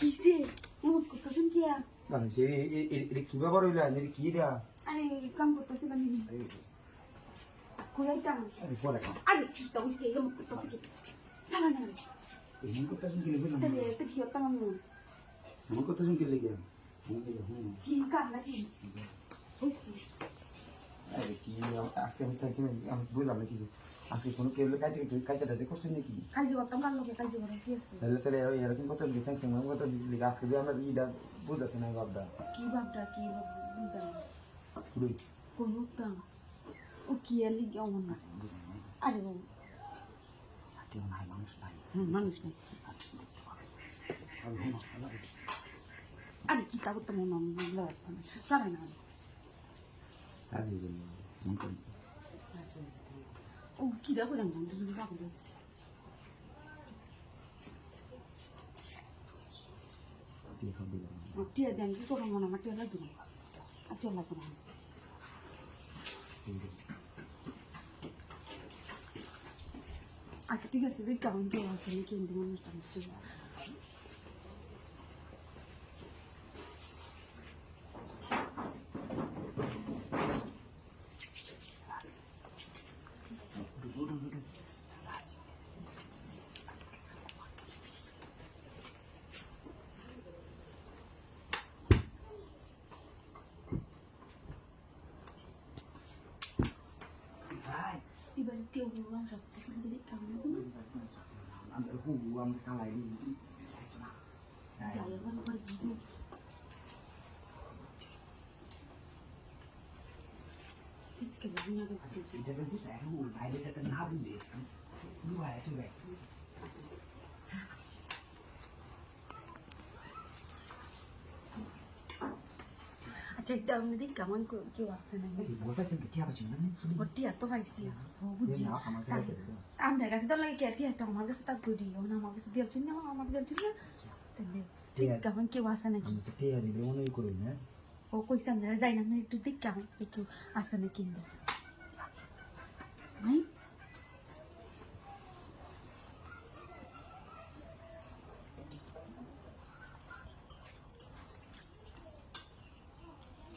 কিসে এমন করতেছেন কি মানুষে এটা কি ব্যাপার হইলো এটা কি এটা আরে কাম করতেছে বানি কই আইতাম আরে পরে কাম আরে কি তো হইছে এমন করতেছে কি জানা না এই কথা শুনতে লাগবে না তাহলে তো কি হতাম আমি এই কথা শুনতে লাগবে কি কাম নাকি হইছে আরে কি আজকে আমি চাইছি আমি বললাম না কিছু আজকে কোনো কেবল কাজটা করছেন নাকি কাজে করতাম কাল লোকে কাজে করে কি আছে তাহলে এরকম কথা লিখেছেন কেমন কথা লিখে আজকে যে আমরা ইটা বুঝতেছি না ভাবটা কি ভাবটা কি বুঝতাম পুরোই কোন উঠতাম ও কি আর লিখে অমন না আরে বাবু কেউ নাই মানুষ নাই মানুষ নেই আরে কি তা করতাম মনে লাগছে না সারা না কাজের জন্য মন করি ও কিরা করে মন তুমি বাবু দিয়েছে লিখা দিলাম টিয়া দেন কি করো মনে আমার টিয়া লাগবে না আর টিয়া লাগবে না আচ্ছা ঠিক আছে দেখ কেমন কেউ আছে নাকি কিন্তু অনুষ্ঠান এবারে কেউ রাস্তা সামনে দেখ কেমন আমরা আমরা কালাই যাই আবার আবার গিয়ে কেমন আগে এটা তো বুঝায় বাইরে থেকে না বুঝে বুঝায় তো ভাই আচ্ছা একটা আপনি দেখ কেমন কেউ আছে না বলতে চাই কি আবার চিন্তা নেই ভর্তি এত পাইছি বুঝছি আমার আমার কাছে তো লাগে কেটে একটা আমার কাছে তার করি আমার কাছে দিয়েছি না আমাকে দিয়েছি না তাহলে কেমন কেউ আছে নাকি আমি তো টিয়া দিলে মনে করি না ও কইছে আমরা যাই না একটু দেখ কেমন কেউ আছে না কিনতে নাই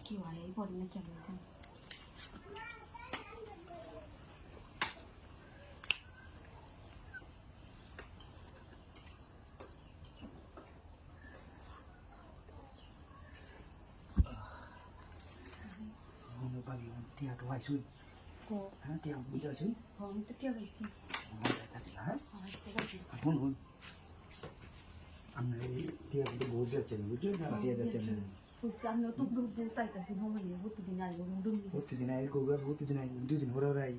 কেউ আয় বলে না কেমন এখন মনে পাবি টিয়া তো আইসুই ও হ্যাঁ টিয়া বুঝে আছি আমি তো কেউ হয়েছি হ্যাঁ আচ্ছা শুন শুন আমরা টিয়া কিন্তু বহুত যাচ্ছেন বুঝলি না টিয়া যাচ্ছেন না বুঝছি আমি তো গ্রুপ তাইতাছি ভ্রমণে প্রতিদিন আসবো প্রতিদিন আইল করবো প্রতিদিন আইল দুদিন হরে হরে আই